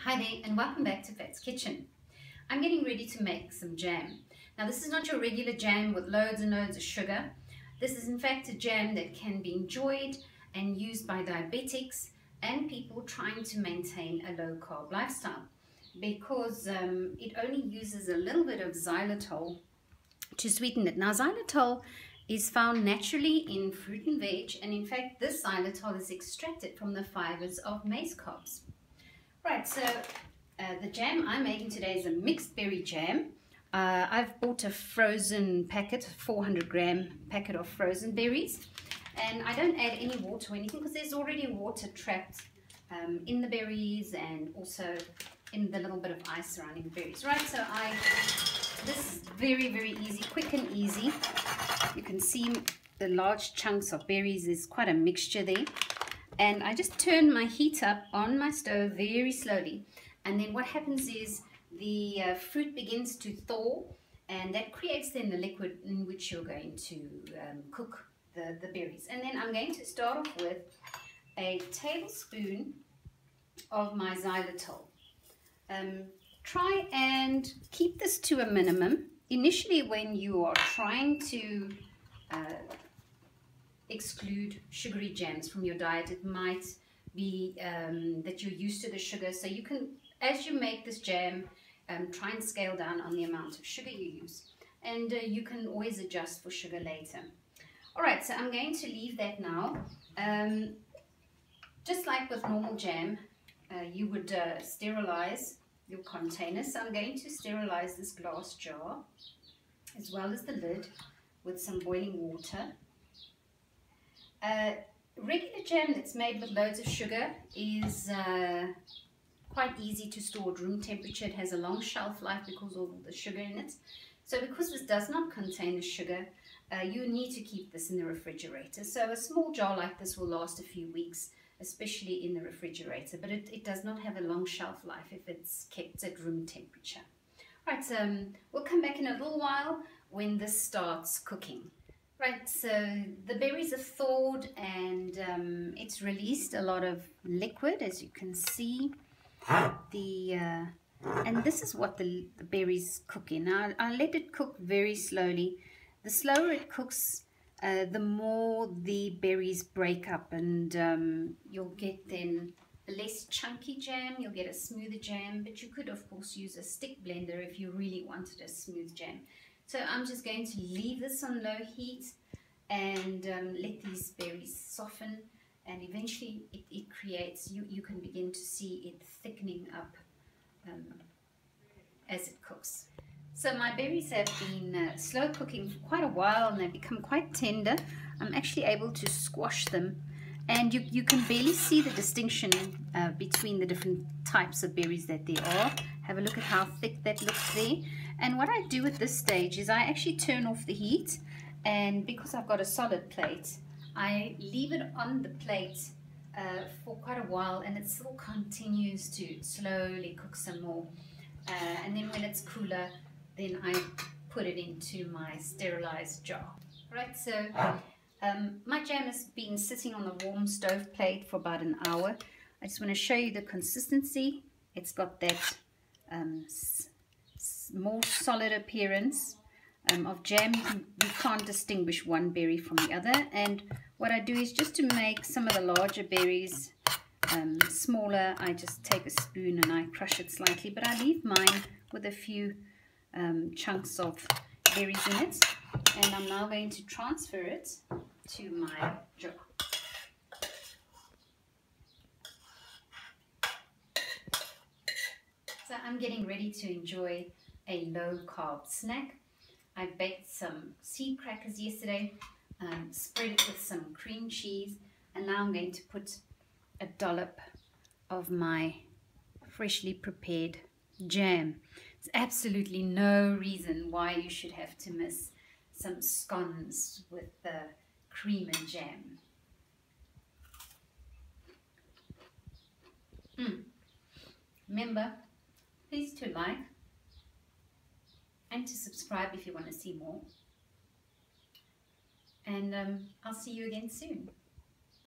Hi there and welcome back to Fat's Kitchen. I'm getting ready to make some jam. Now this is not your regular jam with loads and loads of sugar. This is in fact a jam that can be enjoyed and used by diabetics and people trying to maintain a low carb lifestyle because it only uses a little bit of xylitol to sweeten it. Now xylitol is found naturally in fruit and veg, and in fact this xylitol is extracted from the fibers of maize cobs. Right, so the jam I'm making today is a mixed berry jam. I've bought a frozen packet, 400-gram packet of frozen berries, and I don't add any water or anything because there's already water trapped in the berries and also in the little bit of ice surrounding the berries. Right, so this is very, very easy, quick and easy. You can see the large chunks of berries. There's quite a mixture there. And I just turn my heat up on my stove very slowly, and then what happens is the fruit begins to thaw, and that creates then the liquid in which you're going to cook the berries. And then I'm going to start off with a tablespoon of my xylitol. Try and keep this to a minimum. Initially, when you are trying to exclude sugary jams from your diet, it might be that you're used to the sugar, so you can, as you make this jam, try and scale down on the amount of sugar you use, and you can always adjust for sugar later. Alright, so I'm going to leave that now. Just like with normal jam, you would sterilize your container, so I'm going to sterilize this glass jar as well as the lid with some boiling water. Regular jam that's made with loads of sugar is quite easy to store at room temperature. It has a long shelf life because of all the sugar in it. So because this does not contain the sugar, you need to keep this in the refrigerator. So a small jar like this will last a few weeks, especially in the refrigerator, but it does not have a long shelf life if it's kept at room temperature. Right, we'll come back in a little while when this starts cooking. Right, so the berries are thawed and it's released a lot of liquid, as you can see. And this is what the berries cook in. Now, I'll let it cook very slowly. The slower it cooks, the more the berries break up, and you'll get then a less chunky jam, you'll get a smoother jam, but you could of course use a stick blender if you really wanted a smooth jam. So I'm just going to leave this on low heat and let these berries soften, and eventually it creates, you can begin to see it thickening up as it cooks. So my berries have been slow cooking for quite a while and they've become quite tender. I'm actually able to squash them, and you can barely see the distinction between the different types of berries that there are. Have a look at how thick that looks there. And what I do at this stage is I actually turn off the heat, and because I've got a solid plate, I leave it on the plate for quite a while, and it still continues to slowly cook some more. And then when it's cooler, then I put it into my sterilized jar. Right, so my jam has been sitting on the warm stove plate for about an hour. I just want to show you the consistency. It's got that more solid appearance of jam. You can't distinguish one berry from the other. And what I do is, just to make some of the larger berries smaller, I just take a spoon and I crush it slightly, but I leave mine with a few chunks of berries in it. And I'm now going to transfer it to my jar. So I'm getting ready to enjoy a low-carb snack. I baked some seed crackers yesterday, spread it with some cream cheese, and now I'm going to put a dollop of my freshly prepared jam. There's absolutely no reason why you should have to miss some scones with the cream and jam. Remember, please to like and to subscribe if you want to see more. And I'll see you again soon.